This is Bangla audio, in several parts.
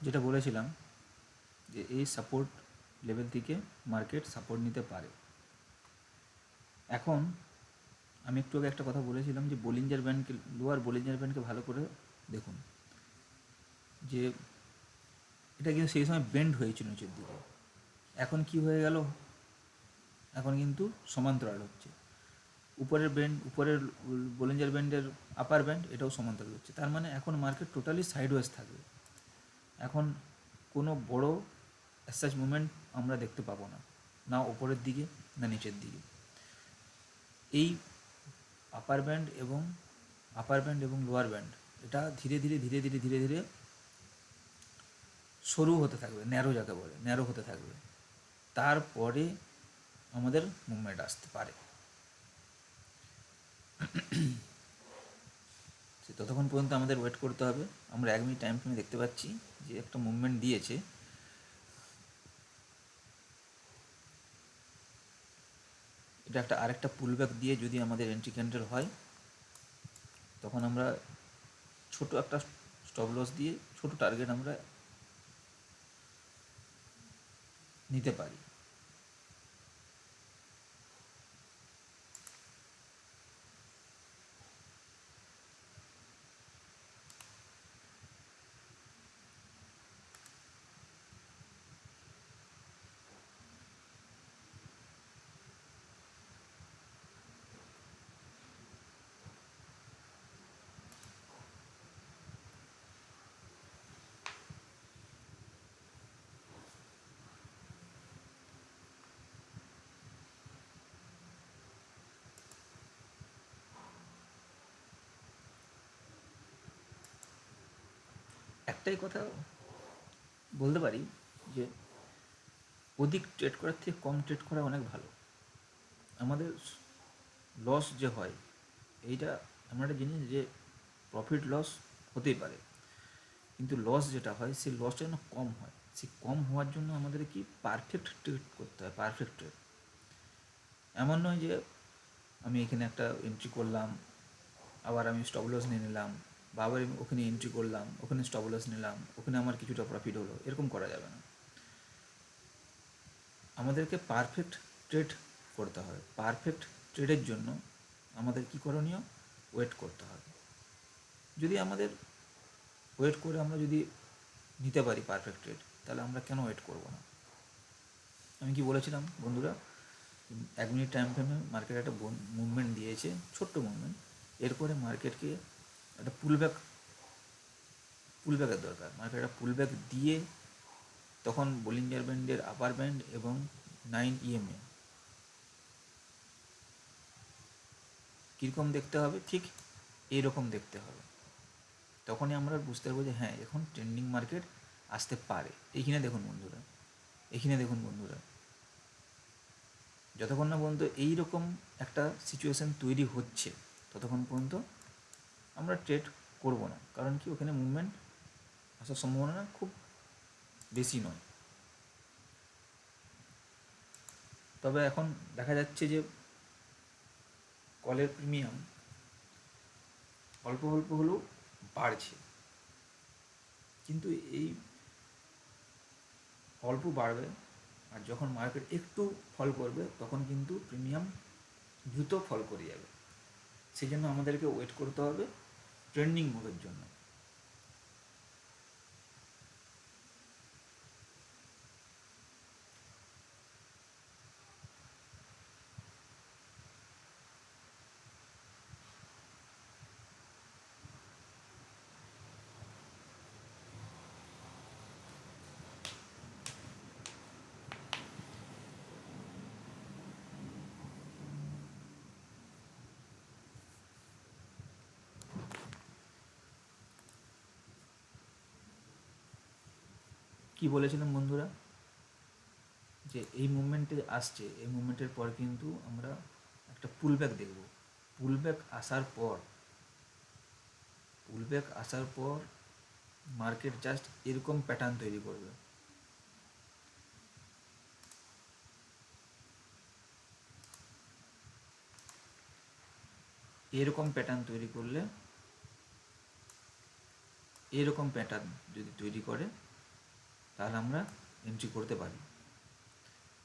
যেটা বলেছিলাম যে এই সাপোর্ট লেভেল থেকে মার্কেট সাপোর্ট নিতে পারে। এখন আমি একটু আগে একটা কথা বলেছিলাম যে বোলিঞ্জার ব্যান্ডকে, লোয়ার বোলিঞ্জার ব্যান্ডকে ভালো করে দেখুন, যে এটা কিন্তু সেই সময় বেন্ড হয়েছিল নিচের দিকে। এখন কি হয়ে গেল, এখন কিন্তু সমান্তরাল হচ্ছে। উপরের বোলিঞ্জার ব্যান্ডের আপার ব্যান্ড এটাও সমান্তরাল হচ্ছে। তার মানে এখন মার্কেট টোটালি সাইডওয়েজ থাকবে। এখন কোনো বড় অ্যাসাচ মুভমেন্ট আমরা দেখতে পাবো না, না ওপরের দিকে না নিচের দিকে। এই আপার ব্যান্ড এবং লোয়ার ব্যান্ড এটা ধীরে ধীরে ধীরে ধীরে ধীরে ধীরে সরু হতে থাকবে, ন্যারো যাকে বলে, ন্যারো হতে থাকবে। তারপরে আমাদের মুভমেন্ট আসতে পারে। ততক্ষণ পর্যন্ত আমাদের ওয়েট করতে হবে। আমরা 1 মিনিট টাইম ফ্রেমে দেখতে পাচ্ছি যে একটা মুভমেন্ট দিয়েছে। এটা একটা আরেকটা পুলব্যাক দিয়ে যদি আমাদের এন্ট্রি ক্যান্ডেল হয়, তখন আমরা ছোট একটা স্টপ লস দিয়ে ছোট টার্গেট আমরা নিতে পারি। একটাই কথা বলতে পারি যে অধিক ট্রেড করার থেকে কম ট্রেড করা অনেক ভালো। আমাদের লস যে হয়, এইটা এমন একটা জিনিস যে প্রফিট লস হতেই পারে, কিন্তু লস যেটা হয় সেই লসটা যেন কম হয়। সেই কম হওয়ার জন্য আমাদের কি পারফেক্ট ট্রেড করতে হয়, পারফেক্ট ট্রেড। এমন নয় যে আমি এখানে একটা এন্ট্রি করলাম, আবার আমি স্টপ লস নিয়ে নিলাম, বা আবার আমি ওখানে এন্ট্রি করলাম, ওখানে স্টপ লস নিলাম, ওখানে আমার কিছুটা প্রফিট হলো, এরকম করা যাবে না। আমাদেরকে পারফেক্ট ট্রেড করতে হবে। পারফেক্ট ট্রেডের জন্য আমাদের কী করণীয়, ওয়েট করতে হবে। যদি আমাদের ওয়েট করে আমরা যদি নিতে পারি পারফেক্ট ট্রেড, তাহলে আমরা কেন ওয়েট করব না? আমি কি বলেছিলাম বন্ধুরা, 1 মিনিট টাইম ফ্রেমে মার্কেট একটা মুভমেন্ট দিয়েছে, ছোট্ট মুভমেন্ট। এরপরে মার্কেটকে একটা পুলব্যাকের দরকার। মার্কেট একটা পুলব্যাক দিয়ে তখন বোলিঞ্জার ব্যান্ডের আপার ব্যান্ড এবং 9 EMA কীরকম দেখতে হবে, ঠিক এইরকম দেখতে হবে। তখনই আমরা বুঝতে পারবো যে হ্যাঁ, এখন ট্রেন্ডিং মার্কেট আসতে পারে। এইখানে দেখুন বন্ধুরা, যতক্ষণ না পর্যন্ত এইরকম একটা সিচুয়েশান তৈরি হচ্ছে, ততক্ষণ পর্যন্ত আমরা ট্রেড করব না। কারণ কি, ওখানে মুভমেন্ট আসার সম্ভাবনা খুব বেশি নয়। তবে এখন দেখা যাচ্ছে যে কলের প্রিমিয়াম অল্প অল্প হলেও বাড়ছে, কিন্তু এই অল্প বাড়বে, আর যখন মার্কেট একটু ফল করবে তখন কিন্তু প্রিমিয়াম দ্রুত ফল করে যাবে। সেই জন্য আমাদেরকে ওয়েট করতে হবে ট্রেন্ডিং মুভের জন্য। কি বলেছিলাম বন্ধুরা, যে এই মুভমেন্টে আসছে, এই মুভমেন্টের পর কিন্তু আমরা একটা পুলব্যাক দেখব। পুলব্যাক আসার পর মার্কেট জাস্ট এরকম প্যাটার্ন তৈরি করবে। এরকম প্যাটার্ন তৈরি করলে, এরকম প্যাটার্ন যদি তৈরি করে, তাহলে আমরা এন্ট্রি করতে পারি,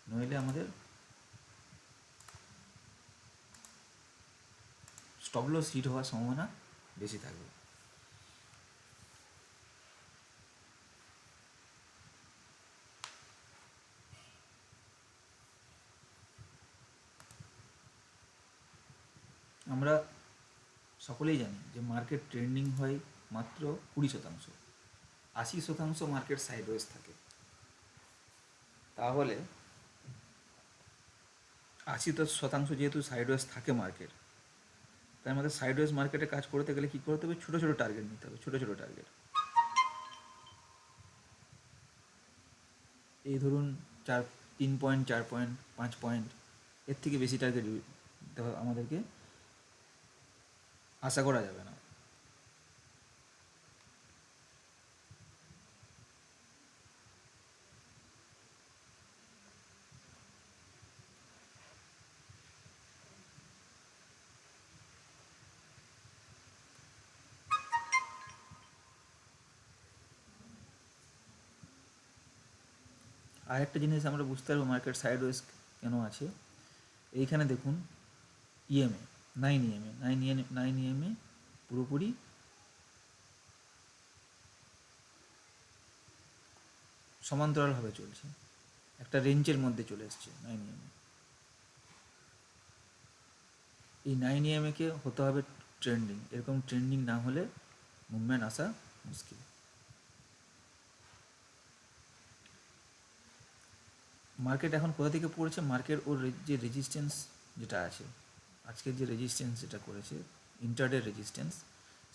নইলে আমাদের স্টপ লস হিট হওয়ার সম্ভাবনা বেশি থাকবে। আমরা সকলেই জানি যে মার্কেট ট্রেন্ডিং হয় মাত্র 20%, 80% মার্কেট সাইডওয়েজ থাকে। তাহলে 80% যেহেতু সাইডওয়েজ থাকে মার্কেট, তাই আমাদের সাইডওয়েজ মার্কেটে কাজ করতে গেলে কী করতে হবে, ছোটো ছোটো টার্গেট নিতে হবে, ছোটো ছোটো টার্গেট। এই ধরুন 3 পয়েন্ট, 4 পয়েন্ট, 5 পয়েন্ট, এর থেকে বেশি টার্গেট আমাদেরকে আশা করা যাবে না। আর একটা জিনিস আমরা বুঝতে পারবো মার্কেট সাইডওয়েজ কেন আছে। এইখানে দেখুন ইএমএ 9 ইএমএ পুরোপুরি সমান্তরালভাবে চলছে, একটা রেঞ্জের মধ্যে চলে এসছে 9 ইএমএ। এই 9 ইএমএকে হতে হবে ট্রেন্ডিং, এরকম ট্রেন্ডিং না হলে মুভমেন্ট আসা মুশকিল। মার্কেট এখন কোথা থেকে পড়েছে, মার্কেট ওর যে রেজিস্ট্যান্স যেটা আছে, আজকের যে রেজিস্ট্যান্স যেটা করেছে ইন্টারডে রেজিস্ট্যান্স,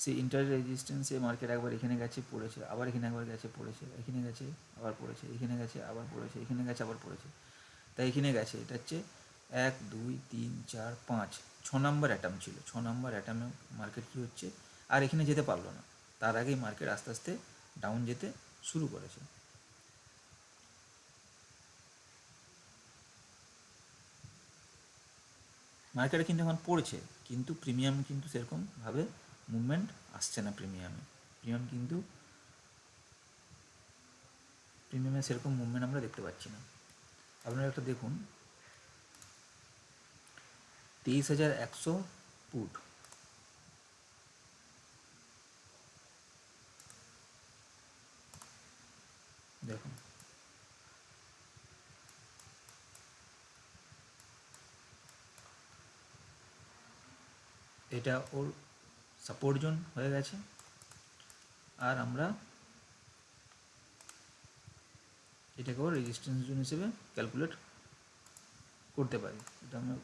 সেই ইন্টারডে রেজিস্ট্যান্সে মার্কেট একবার এখানে গেছে পড়েছে, আবার এখানে একবার গেছে পড়েছে, এখানে গেছে আবার পড়েছে, এখানে গেছে আবার পড়েছে, এখানে গেছে আবার পড়েছে। তাই এখানে গেছে, এটা হচ্ছে 1 2 3 4 5 6 নম্বর অ্যাটাম ছিল, 6 নম্বর অ্যাটামে মার্কেট কী হচ্ছে, আর এখানে যেতে পারলো না, তার আগেই মার্কেট আস্তে আস্তে ডাউন যেতে শুরু করেছে। মার্কেটে কিন্তু এখন পড়ছে, কিন্তু প্রিমিয়াম কিন্তু সেরকমভাবে মুভমেন্ট আসছে না। প্রিমিয়ামে সেরকম মুভমেন্ট আমরা দেখতে পাচ্ছি না। আপনারা একটা দেখুন 23,100 পুট, দেখুন এটা ওর সাপোর্ট জোন হয়ে গেছে, আর আমরা এটাকেও রেজিস্ট্যান্স জোন হিসেবে ক্যালকুলেট করতে পারি। এটা আমরা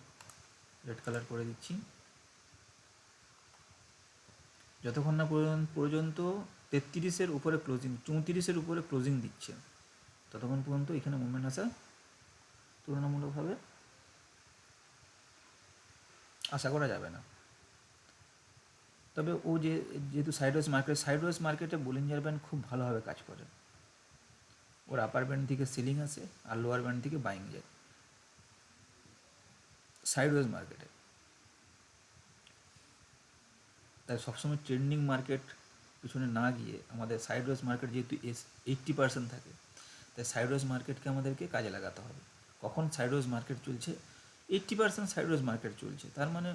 রেড কালার করে দিচ্ছি। যতক্ষণ না পর্যন্ত 33-এর উপরে ক্লোজিং, 34-এর উপরে ক্লোজিং দিচ্ছে, ততক্ষণ পর্যন্ত এখানে মুভমেন্ট আসা তুলনামূলকভাবে আশা করা যাবে না। তবে ও যেহেতু সাইডওয়েজ মার্কেটে বলিঞ্জার ব্যান্ড খুব ভালোভাবে কাজ করে। ওর আপার ব্যান্ড থেকে সিলিং আসে আর লোয়ার ব্যান্ড থেকে বাইং যায় সাইডওয়েজ মার্কেটে। তাই সবসময় ট্রেন্ডিং মার্কেট পিছনে না গিয়ে আমাদের সাইডওয়েজ মার্কেট যেহেতু 80% থাকে, তাই সাইডওয়েজ মার্কেটকে আমাদেরকে কাজে লাগাতে হবে। কখন সাইডওয়েজ মার্কেট চলছে, 80% সাইডওয়েজ মার্কেট চলছে, তার মানে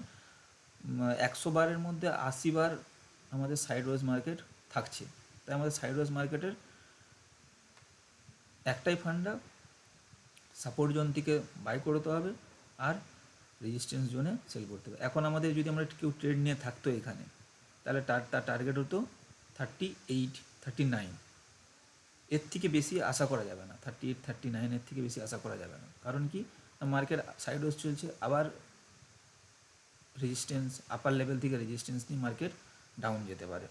100 বারের মধ্যে 80 বার আমাদের সাইডওয়েজ মার্কেট থাকছে। তাই আমাদের সাইডওয়েজ মার্কেটের একটাই ফান্ডা, সাপোর্ট জোন থেকে বাই করতে হবে আর রেজিস্ট্যান্স জোনে সেল করতে হবে। এখন আমাদের যদি আমরা কেউ ট্রেড নিয়ে থাকতো এখানে, তাহলে তার টার্গেট হতো 38, 39, এর থেকে বেশি আশা করা যাবে না। 38, 39 থেকে বেশি আশা করা যাবে না। কারণ কি, মার্কেট সাইডওয়েজ চলছে, আবার রেজিস্ট্যান্স, আপার লেভেল থেকে রেজিস্ট্যান্স নিয়ে মার্কেট ডাউন যেতে পারে।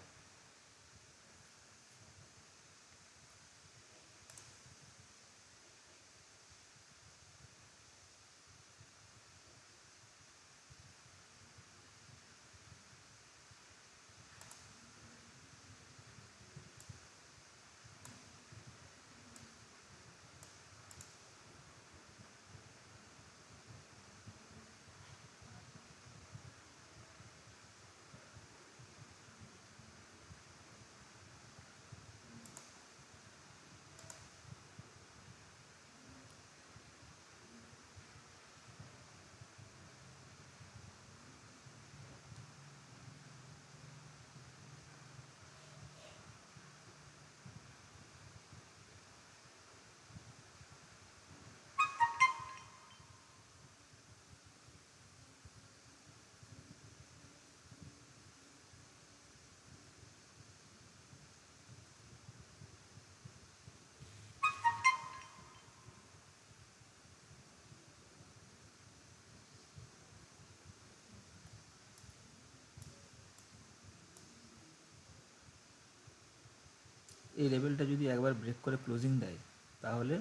এই লেভেলটা যদি একবার ব্রেক করে ক্লোজিং দেয় তাহলে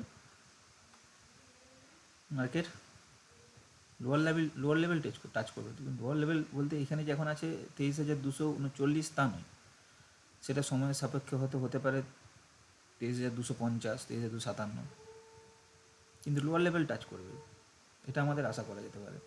মার্কেট লোয়ার লেভেল টাচ করবে। লোয়ার লেভেল বলতে এখানে যে এখন আছে 23,239 তা নয়, সেটা সময়ের সাপেক্ষে হতে পারে 23,250, 23,257, কিন্তু লোয়ার লেভেল টাচ করবে, এটা আমাদের আশা করা যেতে পারে।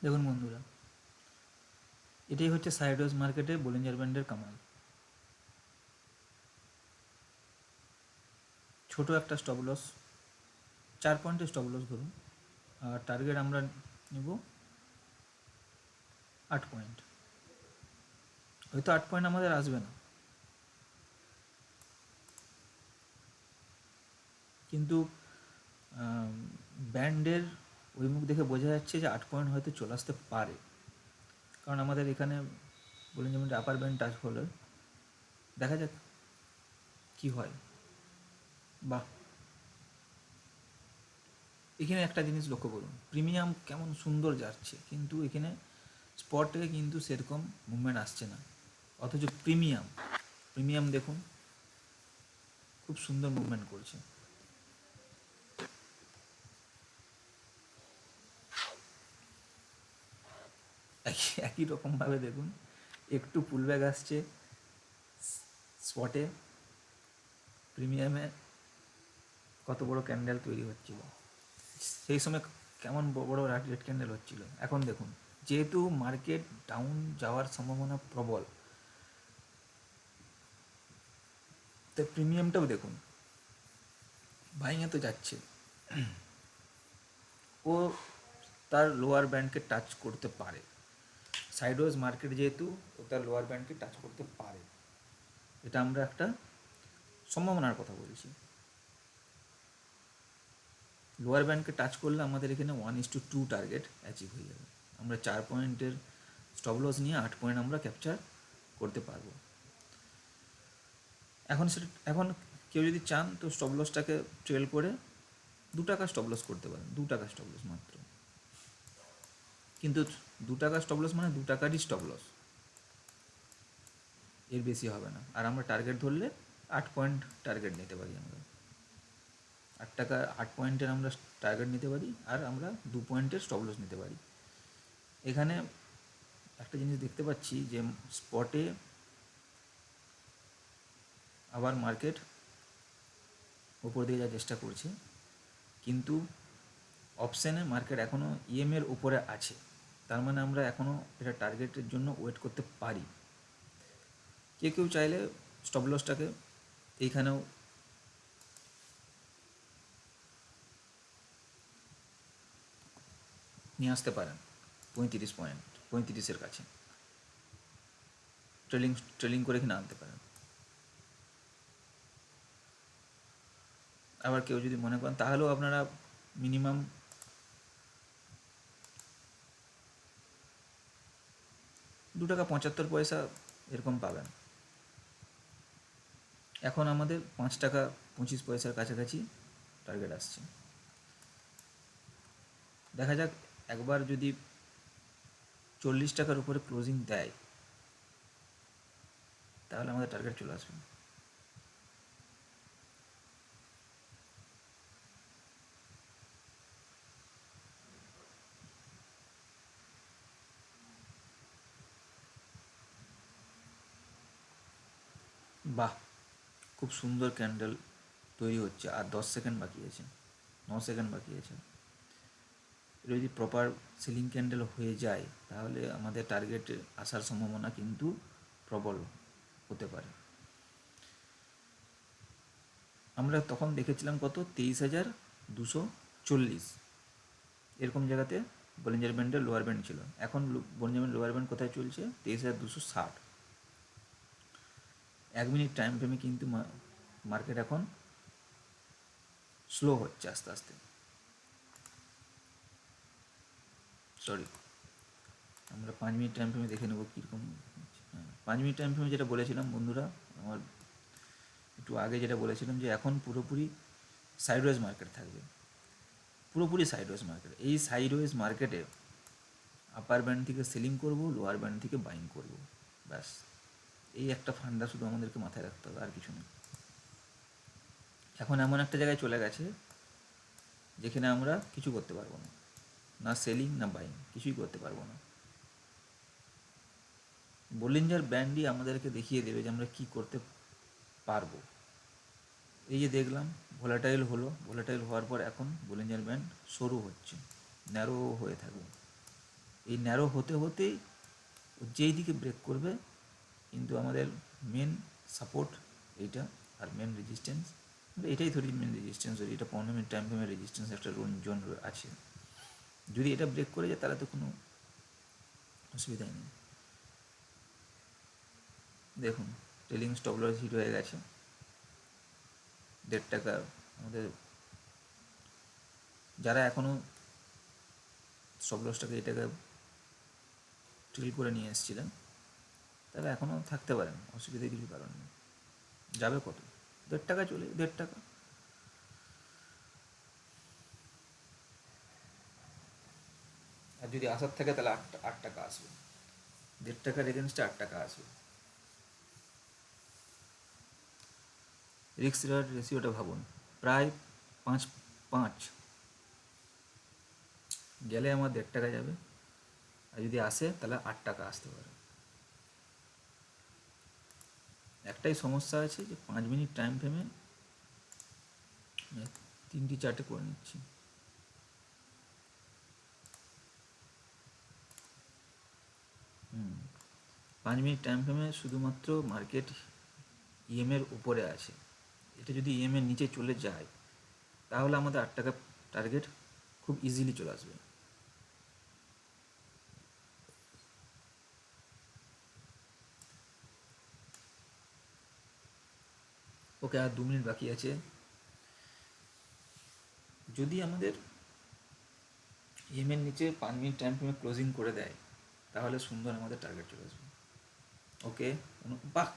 দেখুন বন্ধুরা, এটাই হচ্ছে সাইডওয়েজ মার্কেটে বলিঞ্জার ব্যান্ডের কামাল। ছোট একটা স্টপ লস, 4 পয়েন্টের স্টপ লস ধরুন, আর টার্গেট আমরা নেব 8 পয়েন্ট। হয়তো 8 পয়েন্ট আমাদের আসবে না, কিন্তু ব্যান্ডের ওই মুখ দেখে বোঝা যাচ্ছে যে 8 পয়েন্ট হয়তো চলে আসতে পারে, কারণ আমাদের এখানে বলেন যেমন আপার ব্যান্ড টাচ হলে দেখা যাক কি হয়। বাহ, এখানে একটা জিনিস লক্ষ্য করুন, প্রিমিয়াম কেমন সুন্দর যাচ্ছে, কিন্তু এখানে স্পটে কিন্তু সেরকম মুভমেন্ট আসছে না, অথচ প্রিমিয়াম দেখুন খুব সুন্দর মুভমেন্ট করছে। একই রকমভাবে দেখুন, একটু পুলব্যাক আসছে স্পটে, প্রিমিয়ামে কত বড় ক্যান্ডেল তৈরি হচ্ছিল, সেই সময় কেমন বড় রেড ক্যান্ডেল হচ্ছিল। এখন দেখুন, যেহেতু মার্কেট ডাউন যাওয়ার সম্ভাবনা প্রবল, তাই প্রিমিয়ামটাও দেখুন বাইংয়ে তো যাচ্ছে, ও তার লোয়ার ব্যান্ডকে টাচ করতে পারে। সাইডওয়েজ মার্কেট যেহেতু, ও তার লোয়ার ব্যান্ডকে টাচ করতে পারে, এটা আমরা একটা সম্ভাবনার কথা বলেছি। লোয়ার ব্যান্ডকে টাচ করলে আমাদের এখানে 1:2 টার্গেট অ্যাচিভ হয়ে যাবে, আমরা 4 পয়েন্টের স্টপ লস নিয়ে 8 পয়েন্ট আমরা ক্যাপচার করতে পারবো। এখন কেউ যদি চান তো স্টপ লসটাকে ট্রেল করে 2 টাকা স্টপ লস করতে পারেন, 2 টাকা স্টপ লস মাত্র, কিন্তু 2 টাকা স্টপ লস মানে 2 টাকারই স্টপ লস, এর বেশি হবে না। আর আমরা টার্গেট ধরলে 8 পয়েন্ট টার্গেট নিতে পারি, আমরা 8 পয়েন্টের আমরা টার্গেট নিতে পারি, আর আমরা 2 পয়েন্টের স্টপ লস নিতে পারি। এখানে একটা জিনিস দেখতে পাচ্ছি যে স্পটে আবার মার্কেট ওপর দিয়ে যাওয়ার চেষ্টা করছে, কিন্তু অপশানে মার্কেট এখনও ইএমের উপরে আছে, তার মানে আমরা এখনও এটা টার্গেটের জন্য ওয়েট করতে পারি। কেউ চাইলে স্টপ লসটাকে এইখানেও নিয়ে আসতে পারেন 35 পয়েন্ট, 35-এর কাছে ট্রেলিং করে এখানে আনতে পারেন। আবার কেউ যদি মনে করেন তাহলেও আপনারা মিনিমাম 2.75 টাকা এরকম পাবেন। এখন আমাদের 5.25 টাকা কাছাকাছি টার্গেট আসছে। দেখা যাক, একবার যদি 40 টাকার উপরে ক্লোজিং দেয় তাহলে আমাদের টার্গেট চলে আসবে। বাহ, খুব সুন্দর ক্যান্ডেল তৈরি হচ্ছে, আর 10 সেকেন্ড বাকি আছে, 9 সেকেন্ড বাকি আছে। এটা যদি প্রপার সিলিং ক্যান্ডেল হয়ে যায় তাহলে আমাদের টার্গেটে আসার সম্ভাবনা কিন্তু প্রবল হতে পারে। আমরা তখন দেখেছিলাম কত, 23,240 এরকম জায়গাতে বলিঞ্জার ব্যান্ডের লোয়ার ব্যান্ড ছিল। এখন বলিঞ্জার ব্যান্ড লোয়ার ব্যান্ড কোথায় চলছে? 23,260। 1 মিনিট টাইম ফ্রেমে কিন্তু মার্কেট এখন স্লো হচ্ছে আস্তে আস্তে। সরি, আমরা 5 মিনিট টাইম ফ্রেমে দেখে নেবো কীরকম। হ্যাঁ, 5 মিনিট টাইম ফ্রেমে যেটা বলেছিলাম বন্ধুরা, আমার একটু আগে যেটা বলেছিলাম যে এখন পুরোপুরি সাইডওয়েজ মার্কেট থাকবে, পুরোপুরি সাইডওয়েজ মার্কেট। এই সাইডওয়েজ মার্কেটে আপার ব্যান্ড থেকে সেলিং করব, লোয়ার ব্যান্ড থেকে বাইং করব, ব্যাস। এই একটা ফান্ডা শুধু আমাদেরকে মাথায় রাখতে হবে, আর কিছু নেই। এখন এমন একটা জায়গায় চলে গেছে যেখানে আমরা কিছু করতে পারবো না, না সেলিং না বাইং, কিছুই করতে পারবো না। বলিঞ্জার ব্যান্ডই আমাদেরকে দেখিয়ে দেবে যে আমরা কী করতে পারবো। এই যে দেখলাম ভোলাটাইল হলো, ভোলাটাইল হওয়ার পর এখন বলিঞ্জার ব্যান্ড সরু হচ্ছে, ন্যারো হয়ে থাকবে। এই ন্যারো হতে হতেই যেই দিকে ব্রেক করবে কিন্তু আমাদের মেন সাপোর্ট এইটা, আর মেন রেজিস্ট্যান্স এটাই ধরি, মেন রেজিস্ট্যান্স ধরি, এটা 15 মিনিট টাইম ফ্রেমের রেজিস্ট্যান্স একটা জোন আছে। যদি এটা ব্রেক করে যায় তাহলে তো কোনো অসুবিধাই নেই। দেখুন ট্রেলিং স্টপ লস হিট হয়ে গেছে, 1.5 টাকা আমাদের। যারা এখনও স্টপ লসটাকে এই টাকা ট্রিল করে নিয়ে এসেছিলেন তারা এখনও থাকতে পারেন, অসুবিধার কিছু কারণ নেই। যাবে কত? 1.5 টাকা, চলে 1.5 টাকা। আর যদি আসার থাকে তাহলে 8 টাকা আসবে, 1.5 টাকার এগেনস্টে 8 টাকা আসবে। রিস্ক রিওয়ার্ড রেশিওটা ভাবুন, প্রায় 5 গেলে আমার 1.5 টাকা যাবে, আর যদি আসে তাহলে 8 টাকা আসতে পারে। একটাই সমস্যা আছে যে 5 মিনিট টাইম ফ্রেমে 3টি চার্টে করে নিচ্ছি। হুম 5 মিনিট টাইম ফ্রেমে শুধুমাত্র মার্কেট ইএমের উপরে আছে। এটা যদি ইএমের নিচে চলে যায় তাহলে আমাদের 8 টাকা টার্গেট খুব ইজিলি চলে আসবে। ওকে, আর 2 মিনিট বাকি আছে। যদি আমাদের ইএমের নিচে 5 মিনিট টাইম ফ্রেমে ক্লোজিং করে দেয় তাহলে সুন্দর আমাদের টার্গেট চলে আসবে। ওকে, বাহ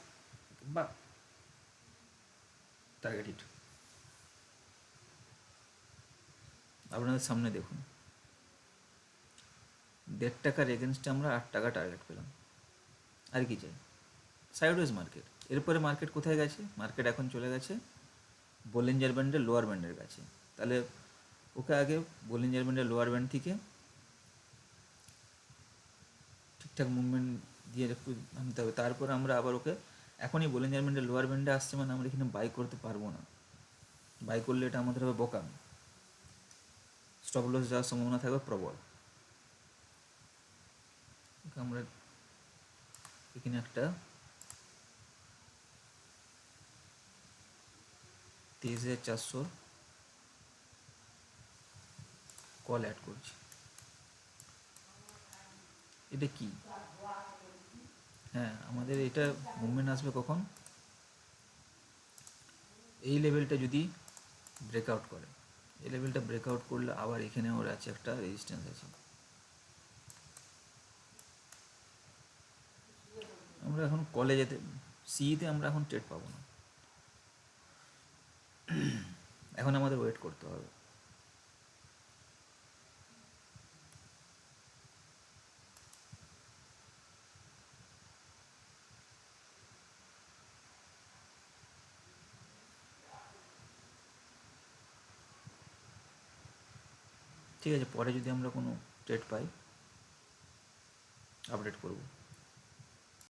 বাহ, টার্গেট হিট আপনাদের সামনে দেখুন। 1.5 টাকার এগেনস্টে আমরা 8 টাকা টার্গেট পেলাম, আর কি চাই? Sideways market. এরপরে মার্কেট কোথায় গেছে? মার্কেট এখন চলে গেছে বলিঞ্জার ব্যান্ডের লোয়ার ব্যান্ডের কাছে। তাহলে ওকে আগে বলিঞ্জার ব্যান্ডের লোয়ার ব্যান্ড থেকে ঠিকঠাক মুভমেন্ট দিয়ে একটু আনতে হবে। তারপরে আমরা আবার ওকে, এখনই বলিঞ্জার ব্যান্ডের লোয়ার ব্যান্ডে আসছে মানে আমরা এখানে বাই করতে পারবো না। বাই করলে এটা আমাদের হবে বোকাম, স্টপ লস যাওয়ার সম্ভাবনা থাকবে প্রবল। আমরা এখানে একটা 23,400 কল অ্যাড করছি। এটা কি? হ্যাঁ, আমাদের এটা মুভমেন্ট আসবে কখন? এই লেভেলটা যদি ব্রেকআউট করে, এই লেভেলটা ব্রেকআউট করলে আবার এখানে ওর আছে একটা রেজিস্ট্যান্স আছে। আমরা এখন কলে যেতে, সিইতে আমরা এখন ট্রেড পাবো না, এখন আমাদের ওয়েট করতে হবে। ঠিক আছে, পরে যদি আমরা কোনো ট্রেড পাই আপডেট করব।